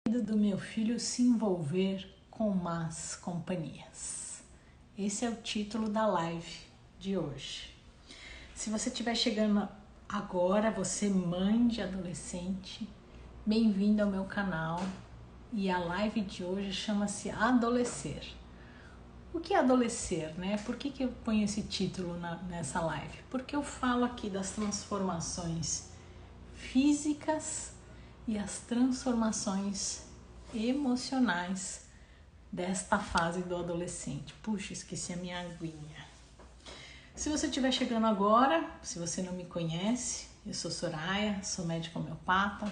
Medo do meu filho se envolver com más companhias. Esse é o título da live de hoje. Se você estiver chegando agora, você mãe de adolescente, bem-vindo ao meu canal. E a live de hoje chama-se Adolescer. O que é adolescer, né? Por que eu ponho esse título nessa live? Porque eu falo aqui das transformações físicas e as transformações emocionais desta fase do adolescente. Puxa, esqueci a minha aguinha. Se você estiver chegando agora, se você não me conhece, eu sou Soraya, sou médica homeopata, eu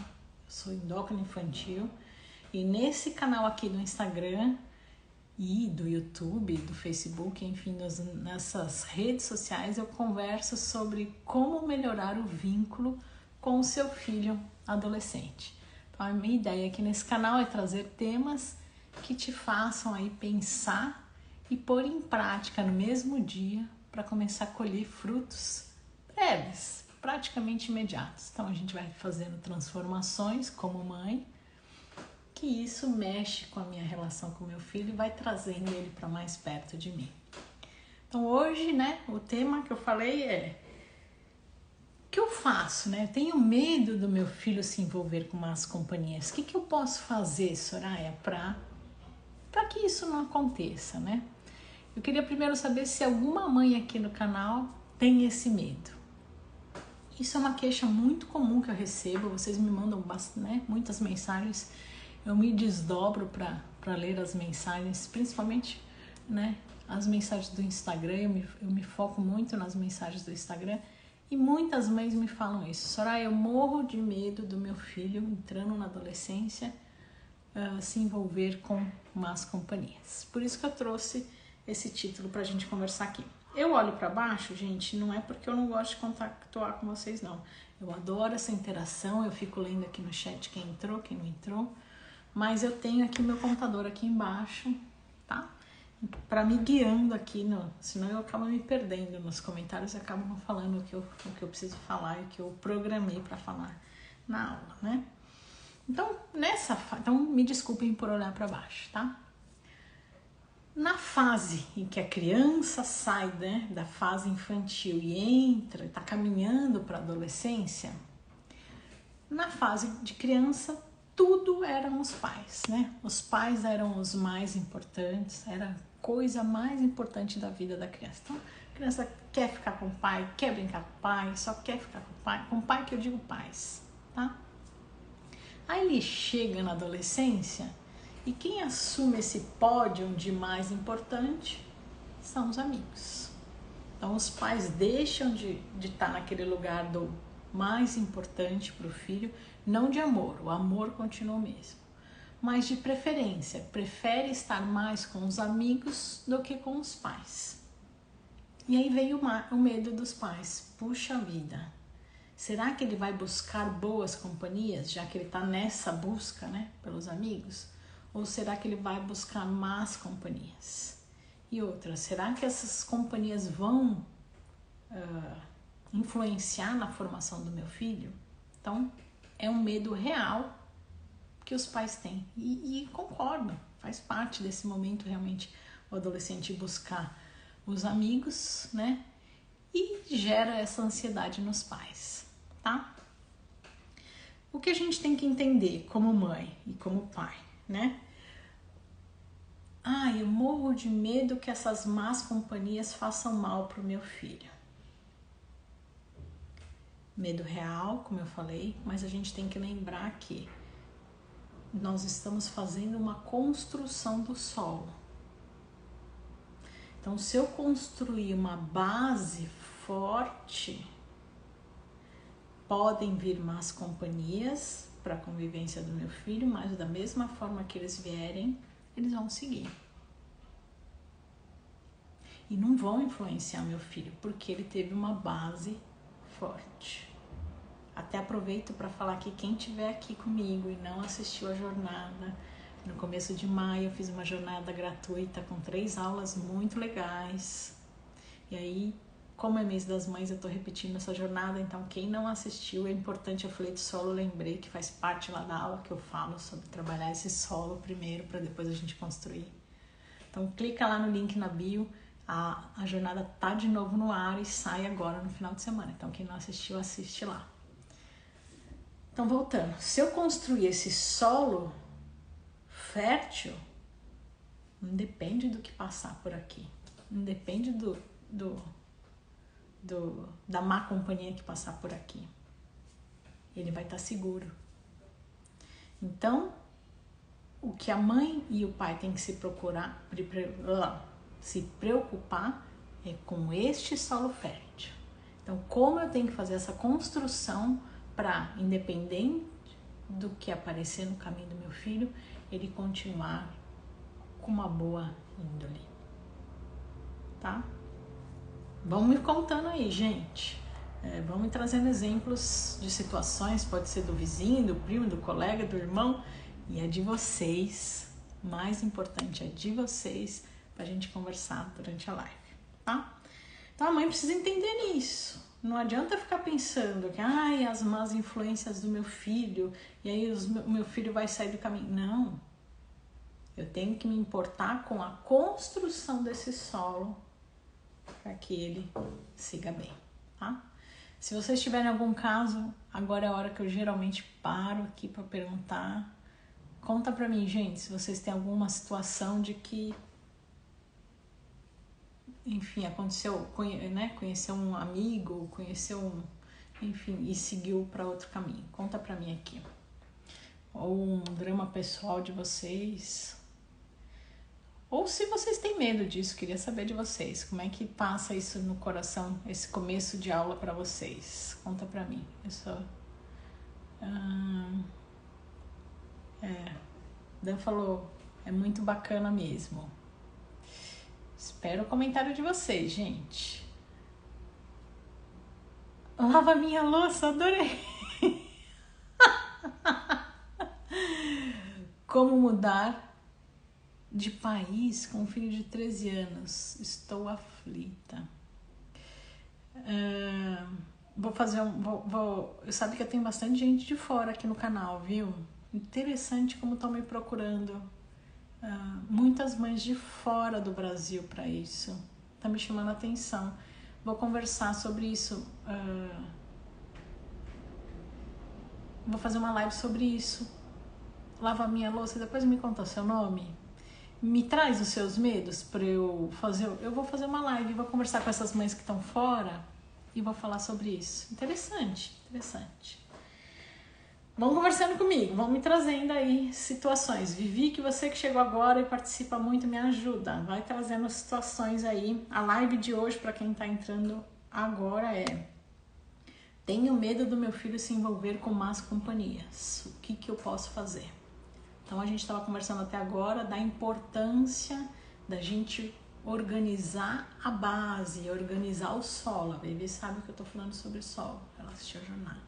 sou endócrina infantil e nesse canal aqui do Instagram e do YouTube, do Facebook, enfim, nessas redes sociais eu converso sobre como melhorar o vínculo com o seu filho adolescente. Então a minha ideia aqui nesse canal é trazer temas que te façam aí pensar e pôr em prática no mesmo dia para começar a colher frutos breves, praticamente imediatos. Então a gente vai fazendo transformações como mãe, que isso mexe com a minha relação com meu filho e vai trazendo ele para mais perto de mim. Então hoje, né, o tema que eu falei é o que eu faço, né? Eu tenho medo do meu filho se envolver com más companhias. O que eu posso fazer, Soraya, para que isso não aconteça, né? Eu queria primeiro saber se alguma mãe aqui no canal tem esse medo. Isso é uma queixa muito comum que eu recebo, vocês me mandam né, muitas mensagens, eu me desdobro para ler as mensagens, principalmente né, as mensagens do Instagram, eu me foco muito nas mensagens do Instagram e muitas mães me falam isso. Soraya, eu morro de medo do meu filho entrando na adolescência se envolver com más companhias. Por isso que eu trouxe esse título para a gente conversar aqui. Eu olho para baixo, gente, não é porque eu não gosto de contactuar com vocês, não. Eu adoro essa interação, eu fico lendo aqui no chat quem entrou, quem não entrou. Mas eu tenho aqui meu computador aqui embaixo, tá? Para me guiando aqui, senão eu acabo me perdendo nos comentários e acabo não falando o que eu preciso falar e o que eu programei para falar na aula, né? Então, então me desculpem por olhar para baixo, tá? Na fase em que a criança sai, né, da fase infantil e entra, está caminhando para a adolescência, na fase de criança, tudo eram os pais, né? Os pais eram os mais importantes, era a coisa mais importante da vida da criança. Então, a criança quer ficar com o pai, quer brincar com o pai, só quer ficar com o pai que eu digo pais, tá? Aí ele chega na adolescência e quem assume esse pódio de mais importante são os amigos. Então, os pais deixam de estar naquele lugar do mais importante para o filho, não de amor, o amor continua o mesmo, mas de preferência, prefere estar mais com os amigos do que com os pais. E aí vem o medo dos pais, puxa vida, será que ele vai buscar boas companhias, já que ele está nessa busca, né, pelos amigos? Ou será que ele vai buscar más companhias? E outra, será que essas companhias vão influenciar na formação do meu filho? Então, é um medo real que os pais têm. E concordo, faz parte desse momento realmente o adolescente buscar os amigos, né? E gera essa ansiedade nos pais, tá? O que a gente tem que entender como mãe e como pai, né? Eu morro de medo que essas más companhias façam mal pro meu filho. Medo real, como eu falei, mas a gente tem que lembrar que nós estamos fazendo uma construção do solo. Então, se eu construir uma base forte, podem vir más companhias para a convivência do meu filho, mas da mesma forma que eles vierem, eles vão seguir. E não vão influenciar meu filho, porque ele teve uma base forte. Até aproveito para falar que quem estiver aqui comigo e não assistiu a jornada, no começo de maio eu fiz uma jornada gratuita com 3 aulas muito legais. E aí Como é mês das mães, eu tô repetindo essa jornada, então quem não assistiu, é importante, eu falei de solo, eu lembrei que faz parte lá da aula que eu falo sobre trabalhar esse solo primeiro, para depois a gente construir. Então clica lá no link na bio, a jornada tá de novo no ar e sai agora no final de semana, então quem não assistiu, assiste lá. Então voltando, se eu construir esse solo fértil, não depende do que passar por aqui, não depende da má companhia que passar por aqui. Ele vai estar seguro. Então, o que a mãe e o pai têm que se preocupar é com este solo fértil. Então, como eu tenho que fazer essa construção para, independente do que aparecer no caminho do meu filho, ele continuar com uma boa índole. Tá? Vão me contando aí, gente. Vão me trazendo exemplos de situações, pode ser do vizinho, do primo, do colega, do irmão, e é de vocês, mais importante, é de vocês, pra gente conversar durante a live, tá? Então a mãe precisa entender isso. Não adianta ficar pensando que, as más influências do meu filho, e aí o meu filho vai sair do caminho. Não. Eu tenho que me importar com a construção desse solo para que ele siga bem, tá? Se vocês tiverem algum caso, agora é a hora que eu geralmente paro aqui para perguntar. Conta pra mim, gente, se vocês têm alguma situação de que, enfim, aconteceu, né? Conheceu um amigo, enfim, e seguiu para outro caminho. Conta pra mim aqui. Ou um drama pessoal de vocês. Ou se vocês têm medo disso, queria saber de vocês. Como é que passa isso no coração, esse começo de aula pra vocês? Conta pra mim. Dan falou, é muito bacana mesmo. Espero o comentário de vocês, gente. Lava minha louça, adorei. Como mudar de país com um filho de 13 anos? Estou aflita. Vou fazer sabe que eu tenho bastante gente de fora aqui no canal, viu? Interessante como estão me procurando. Muitas mães de fora do Brasil para isso. Tá me chamando a atenção. Vou conversar sobre isso. Vou fazer uma live sobre isso. Lava minha louça, depois me conta seu nome. Me traz os seus medos para eu fazer. Eu vou fazer uma live, vou conversar com essas mães que estão fora e vou falar sobre isso. Interessante. Vão conversando comigo, vão me trazendo aí situações. Vivi, que você que chegou agora e participa muito, me ajuda. Vai trazendo situações aí. A live de hoje, para quem tá entrando agora, tenho medo do meu filho se envolver com más companhias. O que eu posso fazer? Então a gente estava conversando até agora da importância da gente organizar a base, organizar o solo. A Baby sabe que eu tô falando sobre solo, ela assistiu a jornada.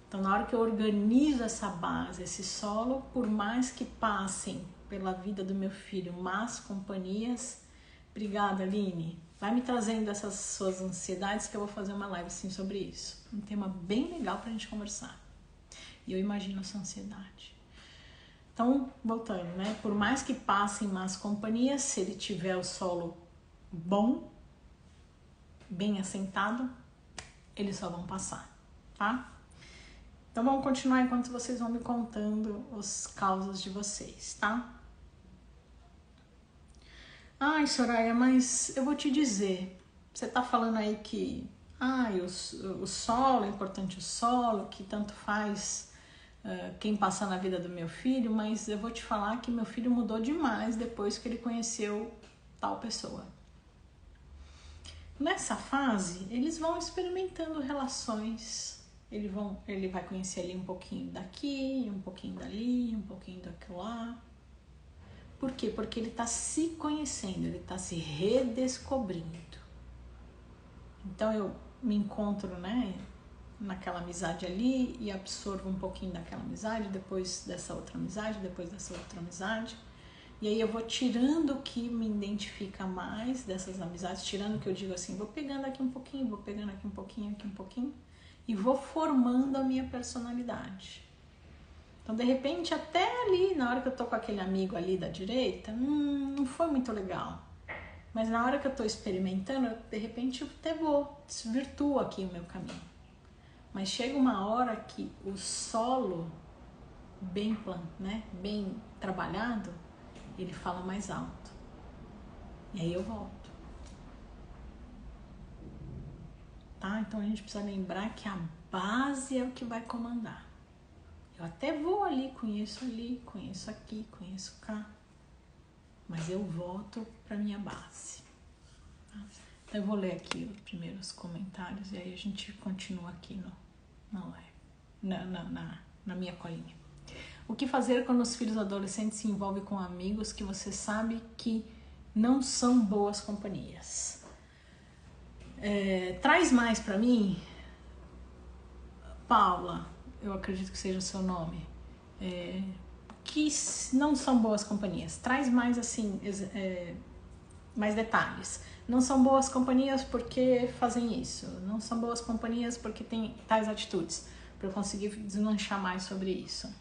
Então, na hora que eu organizo essa base, esse solo, por mais que passem pela vida do meu filho más companhias, obrigada, Aline, vai me trazendo essas suas ansiedades que eu vou fazer uma live sim sobre isso. Um tema bem legal pra gente conversar. E eu imagino essa ansiedade. Então, voltando, né? Por mais que passem más companhias, se ele tiver o solo bom, bem assentado, eles só vão passar, tá? Então vamos continuar enquanto vocês vão me contando as causas de vocês, tá? Ai, Soraya, mas eu vou te dizer, você tá falando aí que o solo, é importante o solo, que tanto faz quem passa na vida do meu filho, mas eu vou te falar que meu filho mudou demais depois que ele conheceu tal pessoa. Nessa fase, eles vão experimentando relações. Ele vai conhecer ali um pouquinho daqui, um pouquinho dali, um pouquinho daquela. Por quê? Porque ele está se conhecendo, ele está se redescobrindo. Então eu me encontro, né, naquela amizade ali e absorvo um pouquinho daquela amizade, depois dessa outra amizade, depois dessa outra amizade. E aí eu vou tirando o que me identifica mais dessas amizades, tirando o que eu digo assim, vou pegando aqui um pouquinho, vou pegando aqui um pouquinho, e vou formando a minha personalidade. Então, de repente, até ali, na hora que eu tô com aquele amigo ali da direita, não foi muito legal. Mas na hora que eu tô experimentando, de repente eu até vou, desvirtuo aqui o meu caminho. Mas chega uma hora que o solo bem trabalhado, ele fala mais alto. E aí eu volto. Tá? Então a gente precisa lembrar que a base é o que vai comandar. Eu até vou ali, conheço aqui, conheço cá. Mas eu volto para minha base. Tá? Então eu vou ler aqui os primeiros comentários e aí a gente continua aqui na minha colinha. O que fazer quando os filhos adolescentes se envolvem com amigos que você sabe que não são boas companhias? Traz mais para mim, Paula, eu acredito que seja o seu nome, que não são boas companhias. Traz mais assim, mais detalhes. Não são boas companhias porque fazem isso. Não são boas companhias porque têm tais atitudes. Para eu conseguir deslanchar mais sobre isso.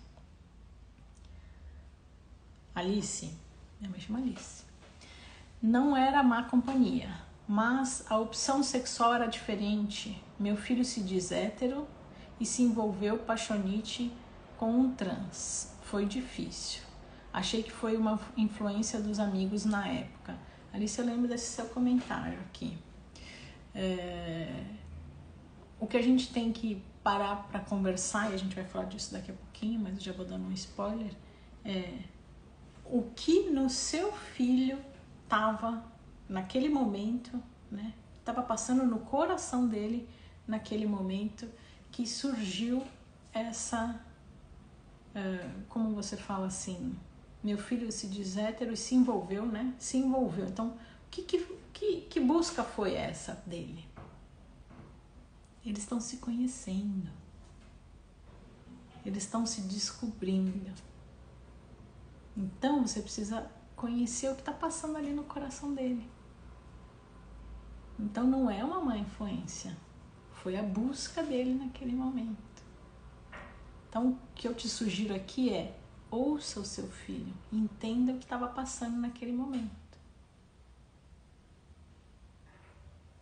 Alice, minha mãe chama Alice. Não era má companhia, mas a opção sexual era diferente. Meu filho se diz hétero e se envolveu paixonite com um trans. Foi difícil. Achei que foi uma influência dos amigos na época. Alice, eu lembro desse seu comentário aqui. O que a gente tem que parar para conversar, e a gente vai falar disso daqui a pouquinho, mas eu já vou dando um spoiler, o que no seu filho estava naquele momento, né? Estava passando no coração dele naquele momento que surgiu essa, como você fala assim, meu filho se diz hétero e se envolveu, né? Se envolveu. Então, que busca foi essa dele? Eles estão se conhecendo. Eles estão se descobrindo. Então, você precisa conhecer o que está passando ali no coração dele. Então, não é uma má influência. Foi a busca dele naquele momento. Então, o que eu te sugiro aqui é ouça o seu filho, entenda o que estava passando naquele momento.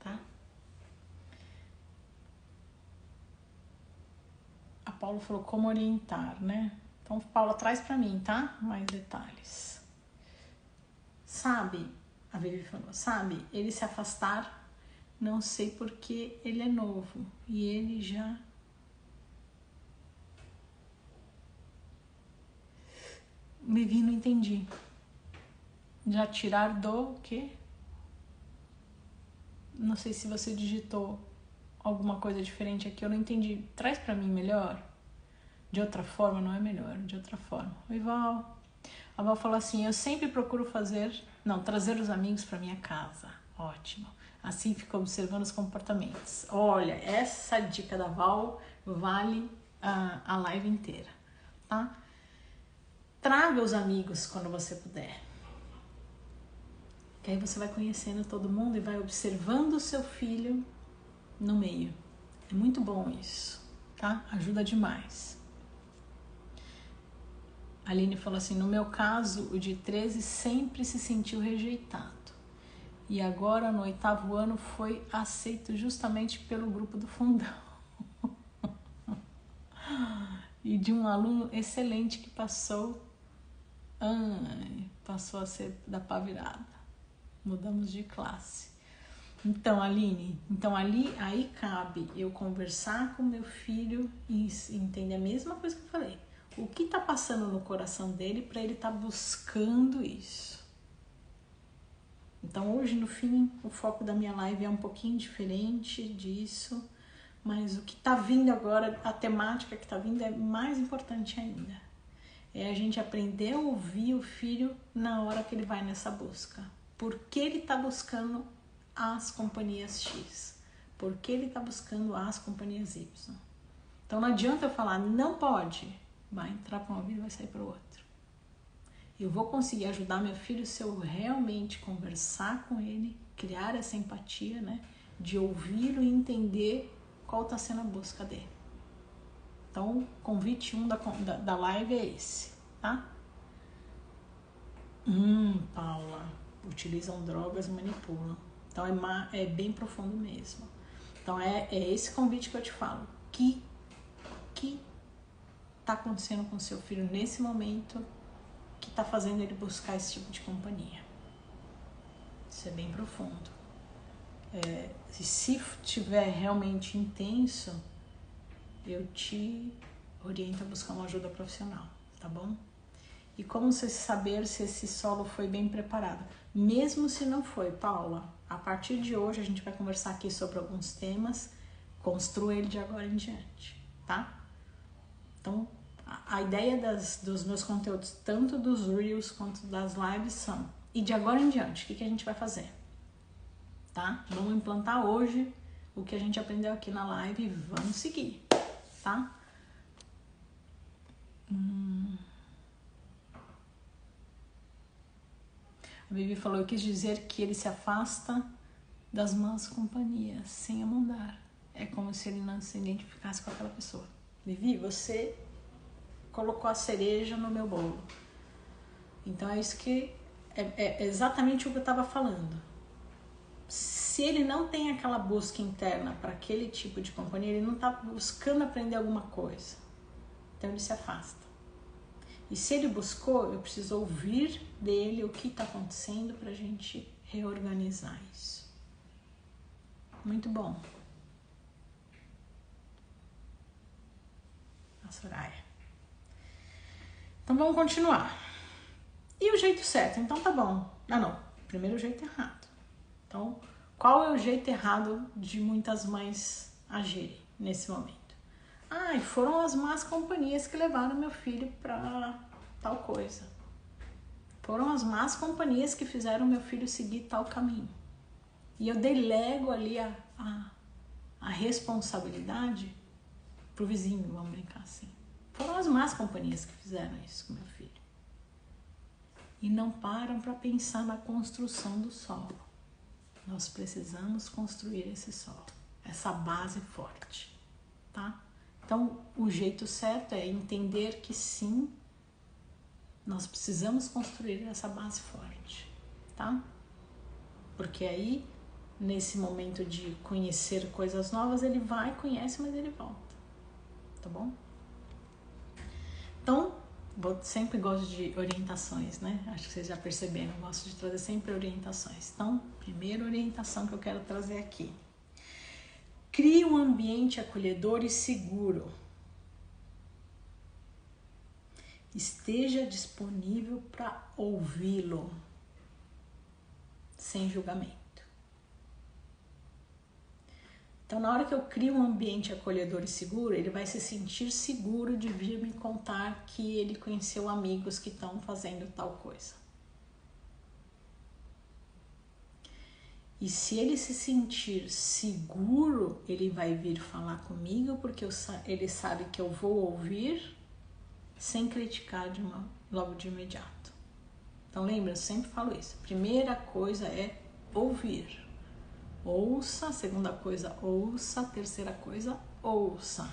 Tá? A Paula falou como orientar, né? Então, Paula, traz para mim, tá? Mais detalhes. Sabe, a Vivi falou, sabe, ele se afastar, não sei porque ele é novo e ele já... Vivi, não entendi. Já tirar do quê? Não sei se você digitou alguma coisa diferente aqui, eu não entendi. Traz pra mim melhor. De outra forma, não é melhor, de outra forma. Oi, Val. A Val falou assim, eu sempre procuro trazer os amigos pra minha casa. Ótimo. Assim fica observando os comportamentos. Olha, essa dica da Val vale a live inteira, tá? Traga os amigos quando você puder. Que aí você vai conhecendo todo mundo e vai observando o seu filho no meio. É muito bom isso, tá? Ajuda demais. A Aline falou assim, no meu caso, o de 13 sempre se sentiu rejeitado. E agora, no 8º ano, foi aceito justamente pelo grupo do fundão. E de um aluno excelente que passou a ser da pá virada. Mudamos de classe. Então, Aline, aí cabe eu conversar com meu filho e entender a mesma coisa que eu falei. O que está passando no coração dele para ele estar buscando isso? Então, hoje, no fim, o foco da minha live é um pouquinho diferente disso, mas o que está vindo agora, a temática que está vindo é mais importante ainda. É a gente aprender a ouvir o filho na hora que ele vai nessa busca. Por que ele está buscando as companhias X? Por que ele está buscando as companhias Y? Então não adianta eu falar, não pode. Vai entrar para um ouvido e vai sair para o outro. Eu vou conseguir ajudar meu filho se eu realmente conversar com ele, criar essa empatia, né? De ouvi-lo e entender qual está sendo a busca dele. Então, convite 1 da live é esse, tá? Paula, utilizam drogas, manipulam. Então, é bem profundo mesmo. Então, é esse convite que eu te falo. Que tá acontecendo com o seu filho nesse momento que tá fazendo ele buscar esse tipo de companhia? Isso é bem profundo. Se tiver realmente intenso, eu te oriento a buscar uma ajuda profissional, tá bom? E como você saber se esse solo foi bem preparado? Mesmo se não foi, Paula, a partir de hoje a gente vai conversar aqui sobre alguns temas, construa ele de agora em diante, tá? Então, a ideia dos meus conteúdos, tanto dos Reels quanto das lives, são: e de agora em diante, o que a gente vai fazer? Tá? Vamos implantar hoje o que a gente aprendeu aqui na live e vamos seguir, tá? A Bibi falou: eu quis dizer que ele se afasta das más companhias sem amandar. É como se ele não se identificasse com aquela pessoa. Vivi, você colocou a cereja no meu bolo. Então é isso que é exatamente o que eu estava falando. Se ele não tem aquela busca interna para aquele tipo de companhia, ele não está buscando aprender alguma coisa. Então ele se afasta. E se ele buscou, eu preciso ouvir dele o que está acontecendo para a gente reorganizar isso. Muito bom. A Soraya. Então vamos continuar. E o jeito certo? Então tá bom. Ah não, primeiro o jeito errado. Então, qual é o jeito errado de muitas mães agirem nesse momento? E foram as más companhias que levaram meu filho para tal coisa. Foram as más companhias que fizeram meu filho seguir tal caminho. E eu delego ali a responsabilidade pro vizinho, vamos brincar assim. Foram as más companhias que fizeram isso com meu filho. E não param para pensar na construção do solo. Nós precisamos construir esse solo, essa base forte, tá? Então, o jeito certo é entender que sim, nós precisamos construir essa base forte, tá? Porque aí, nesse momento de conhecer coisas novas, ele vai, conhece, mas ele volta, tá bom? Então, sempre gosto de orientações, né? Acho que vocês já perceberam, eu gosto de trazer sempre orientações. Então, primeira orientação que eu quero trazer aqui: crie um ambiente acolhedor e seguro. Esteja disponível para ouvi-lo, sem julgamento. Então, na hora que eu crio um ambiente acolhedor e seguro, ele vai se sentir seguro de vir me contar que ele conheceu amigos que estão fazendo tal coisa. E se ele se sentir seguro, ele vai vir falar comigo, porque ele sabe que eu vou ouvir sem criticar logo de imediato. Então lembra, eu sempre falo isso. Primeira coisa é ouvir. Ouça, segunda coisa, ouça, terceira coisa, ouça.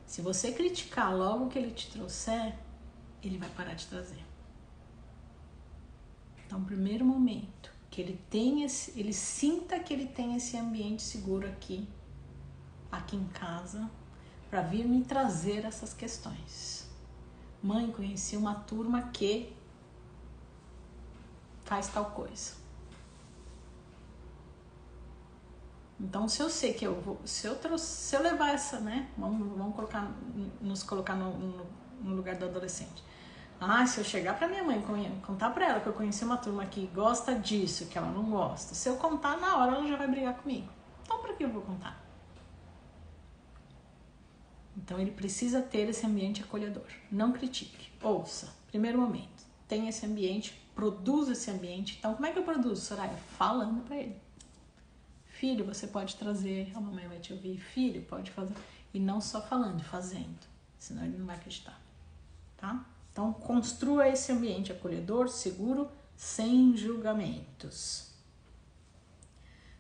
Se você criticar logo que ele te trouxer, ele vai parar de trazer. Então, primeiro momento, que ele sinta que ele tem esse ambiente seguro aqui em casa, para vir me trazer essas questões. Mãe, conheci uma turma que faz tal coisa. Então, se eu sei que eu vou, se eu levar essa, né? Vamos nos colocar no lugar do adolescente. Se eu chegar pra minha mãe, contar pra ela que eu conheci uma turma que gosta disso, que ela não gosta. Se eu contar, na hora ela já vai brigar comigo. Então, pra que eu vou contar? Então, ele precisa ter esse ambiente acolhedor. Não critique, ouça. Primeiro momento, tenha esse ambiente, produza esse ambiente. Então, como é que eu produzo, Soraya? Falando pra ele. Filho, você pode trazer, a mamãe vai te ouvir. Filho, pode fazer. E não só falando, fazendo. Senão ele não vai acreditar, tá? Então, construa esse ambiente acolhedor, seguro, sem julgamentos.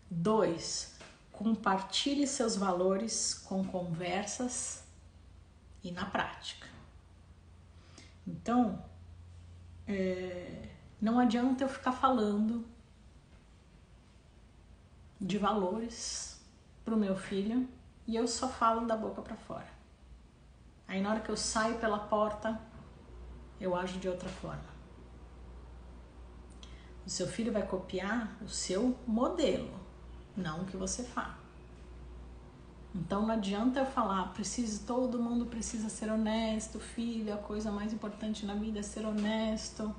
2. Compartilhe seus valores com conversas e na prática. Então, não adianta eu ficar falando de valores pro meu filho e eu só falo da boca para fora. Aí na hora que eu saio pela porta, eu ajo de outra forma. O seu filho vai copiar o seu modelo, não o que você fala. Então não adianta eu falar, todo mundo precisa ser honesto, filho, a coisa mais importante na vida é ser honesto.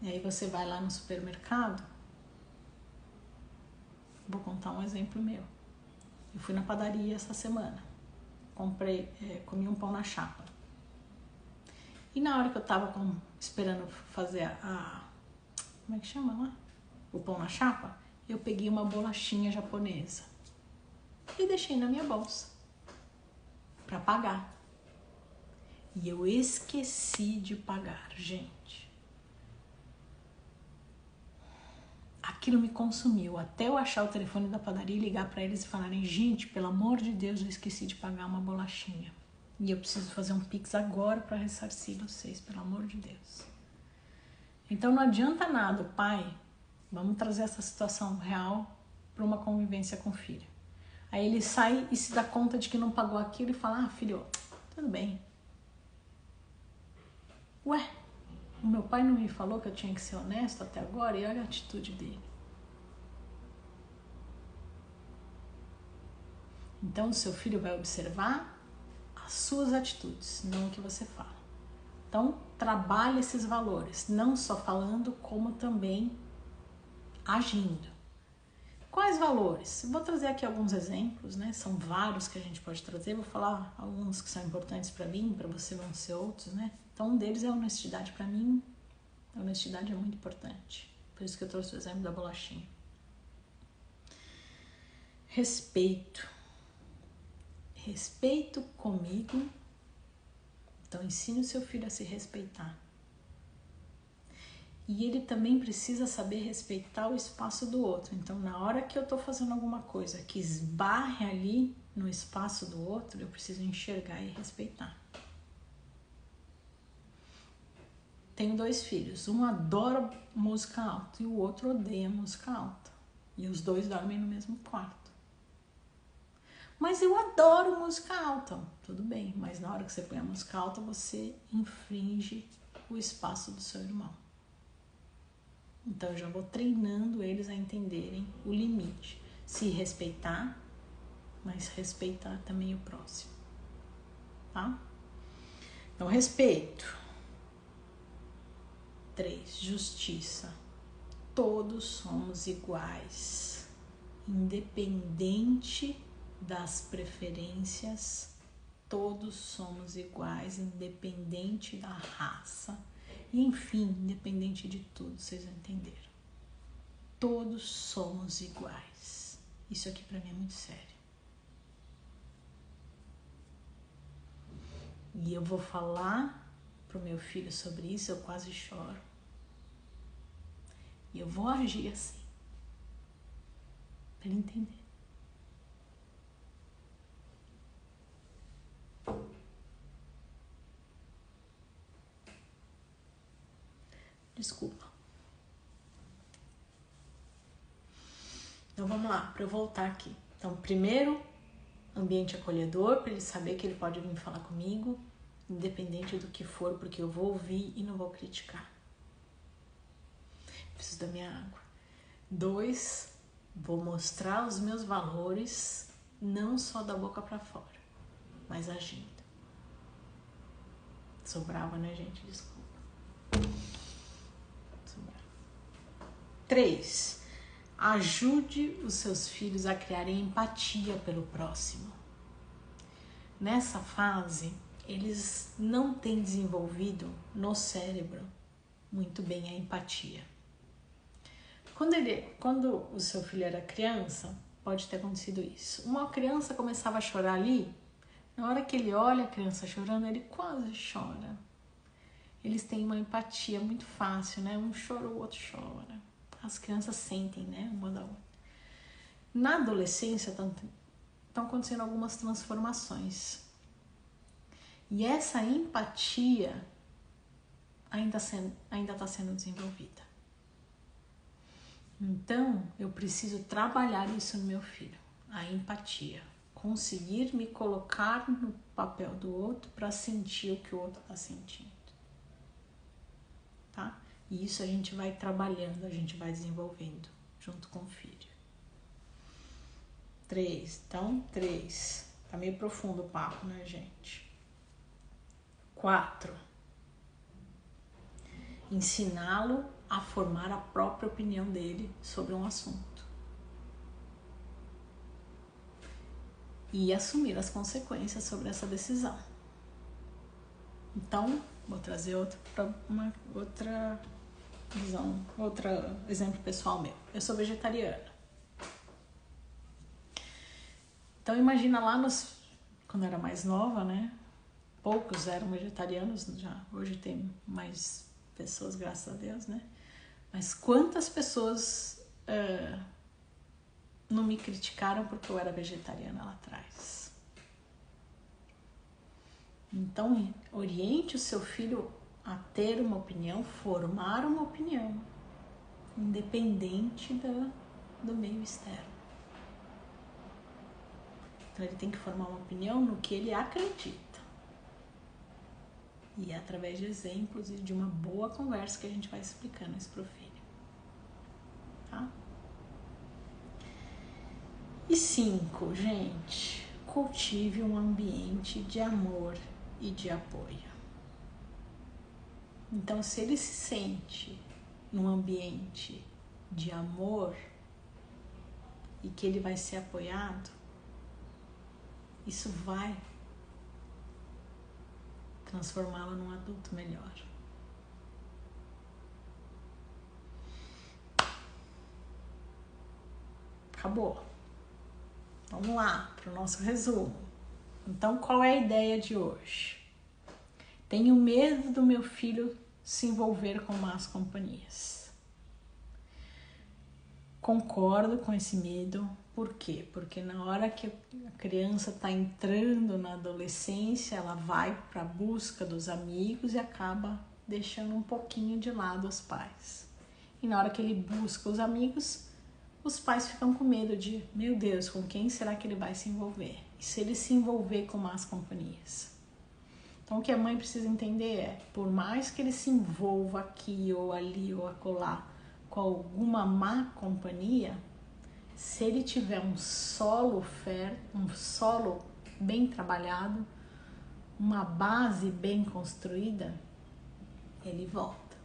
E aí você vai lá no supermercado, vou contar um exemplo meu. Eu fui na padaria essa semana, comi um pão na chapa. E na hora que eu tava esperando fazer como é que chama lá? O pão na chapa, eu peguei uma bolachinha japonesa e deixei na minha bolsa para pagar. E eu esqueci de pagar, gente. Aquilo me consumiu, até eu achar o telefone da padaria e ligar para eles e falarem: gente, pelo amor de Deus, eu esqueci de pagar uma bolachinha. E eu preciso fazer um Pix agora para ressarcir vocês, pelo amor de Deus. Então não adianta nada, pai, vamos trazer essa situação real para uma convivência com o filho. Aí ele sai e se dá conta de que não pagou aquilo e fala: filho, tudo bem. Ué, o meu pai não me falou que eu tinha que ser honesto até agora? E olha a atitude dele. Então o seu filho vai observar as suas atitudes, não o que você fala. Então trabalhe esses valores, não só falando, como também agindo. Quais valores? Vou trazer aqui alguns exemplos, né? São vários que a gente pode trazer. Vou falar alguns que são importantes para mim, para você vão ser outros, né? Então um deles é a honestidade. Para mim, a honestidade é muito importante. Por isso que eu trouxe o exemplo da bolachinha. Respeito. Respeito comigo. Então ensine o seu filho a se respeitar. E ele também precisa saber respeitar o espaço do outro. Então, na hora que eu estou fazendo alguma coisa que esbarre ali no espaço do outro, eu preciso enxergar e respeitar. Tenho 2 filhos. Um adora música alta e o outro odeia música alta. E os 2 dormem no mesmo quarto. Mas eu adoro música alta. Tudo bem, mas na hora que você põe a música alta, você infringe o espaço do seu irmão. Então eu já vou treinando eles a entenderem o limite. Se respeitar, mas respeitar também o próximo. Tá? Então, respeito. 3. Justiça. Todos somos iguais. Independente das preferências, todos somos iguais, independente da raça. E, enfim, independente de tudo, vocês entenderam. Todos somos iguais. Isso aqui pra mim é muito sério. E eu vou falar pro meu filho sobre isso, eu quase choro. E eu vou agir assim, pra ele entender. Desculpa. Então vamos lá, para eu voltar aqui. Então, primeiro, ambiente acolhedor, para ele saber que ele pode vir falar comigo, independente do que for, porque eu vou ouvir e não vou criticar. Preciso da minha água. 2, vou mostrar os meus valores, não só da boca para fora, mas agindo. Sou brava, né, gente? Desculpa. 3, ajude os seus filhos a criarem empatia pelo próximo. Nessa fase, eles não têm desenvolvido no cérebro muito bem a empatia. Quando o seu filho era criança, pode ter acontecido isso. Uma criança começava a chorar ali, Na hora que ele olha a criança chorando, ele quase chora. Eles têm uma empatia muito fácil, né? Um chora, o outro chora. As crianças sentem, né? Uma da outra. Na adolescência estão acontecendo algumas transformações. E essa empatia ainda está sendo desenvolvida. Então, eu preciso trabalhar isso no meu filho. A empatia. Conseguir me colocar no papel do outro para sentir o que o outro está sentindo. Tá? E isso a gente vai trabalhando, a gente vai desenvolvendo junto com o filho. 3. Então, 3. Tá meio profundo o papo, né, gente? 4. Ensiná-lo a formar a própria opinião dele sobre um assunto. E assumir as consequências sobre essa decisão. Então, vou trazer outra visão, outro exemplo pessoal meu. Eu sou vegetariana. Então, imagina lá quando eu era mais nova, né? Poucos eram vegetarianos, já hoje tem mais pessoas, graças a Deus, né? Mas quantas pessoas não me criticaram porque eu era vegetariana lá atrás? Então, oriente o seu filho a ter uma opinião, formar uma opinião, independente do meio externo. Então, ele tem que formar uma opinião no que ele acredita. E é através de exemplos e de uma boa conversa que a gente vai explicando isso para o filho. Tá? E 5, gente, cultive um ambiente de amor e de apoio. Então, se ele se sente num ambiente de amor e que ele vai ser apoiado, isso vai transformá-lo num adulto melhor. Acabou. Vamos lá para o nosso resumo. Então, qual é a ideia de hoje? Tenho medo do meu filho se envolver com más companhias. Concordo com esse medo. Por quê? Porque na hora que a criança está entrando na adolescência, ela vai para a busca dos amigos e acaba deixando um pouquinho de lado os pais. E na hora que ele busca os amigos, os pais ficam com medo de, meu Deus, com quem será que ele vai se envolver? E se ele se envolver com más companhias? Então, o que a mãe precisa entender é, por mais que ele se envolva aqui ou ali ou acolá com alguma má companhia, se ele tiver um solo bem trabalhado, uma base bem construída, ele volta.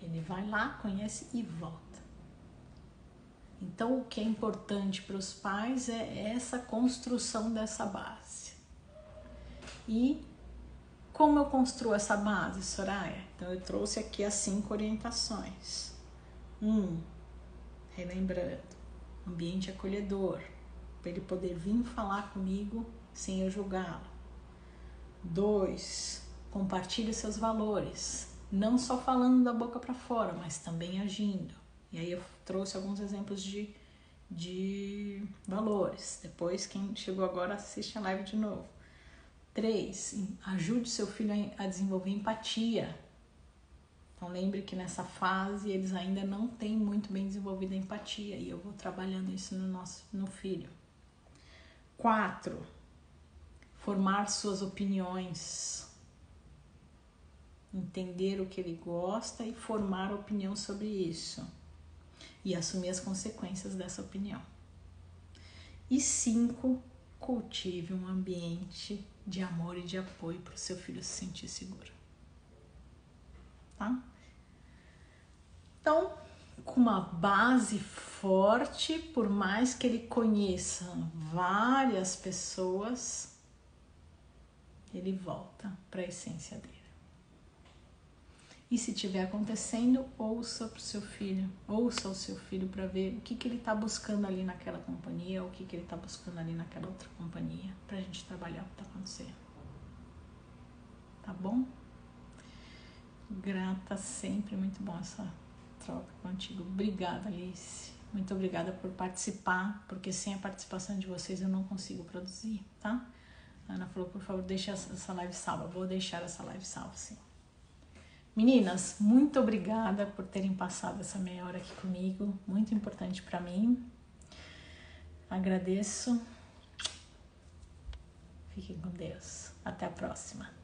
Ele vai lá, conhece e volta. Então, o que é importante para os pais é essa construção dessa base. E como eu construo essa base, Soraya? Então, eu trouxe aqui as 5 orientações. 1, relembrando, ambiente acolhedor, para ele poder vir falar comigo sem eu julgá-lo. 2, compartilhe seus valores, não só falando da boca para fora, mas também agindo. E aí eu trouxe alguns exemplos de valores. Depois, quem chegou agora, assiste a live de novo. 3, ajude seu filho a desenvolver empatia. Então, lembre que nessa fase eles ainda não têm muito bem desenvolvida a empatia e eu vou trabalhando isso no filho. 4, formar suas opiniões. Entender o que ele gosta e formar opinião sobre isso. E assumir as consequências dessa opinião. E 5, cultive um ambiente de amor e de apoio para o seu filho se sentir seguro. Tá? Então, com uma base forte, por mais que ele conheça várias pessoas, ele volta para a essência dele. E se estiver acontecendo, ouça pro seu filho, ouça o seu filho para ver o que ele está buscando ali naquela companhia, ou o que ele está buscando ali naquela outra companhia, pra gente trabalhar o que está acontecendo. Tá bom? Grata sempre, muito bom essa troca contigo. Obrigada, Alice. Muito obrigada por participar, porque sem a participação de vocês eu não consigo produzir, tá? A Ana falou, por favor, deixa essa live salva. Vou deixar essa live salva, sim. Meninas, muito obrigada por terem passado essa meia hora aqui comigo, muito importante para mim. Agradeço. Fiquem com Deus. Até a próxima.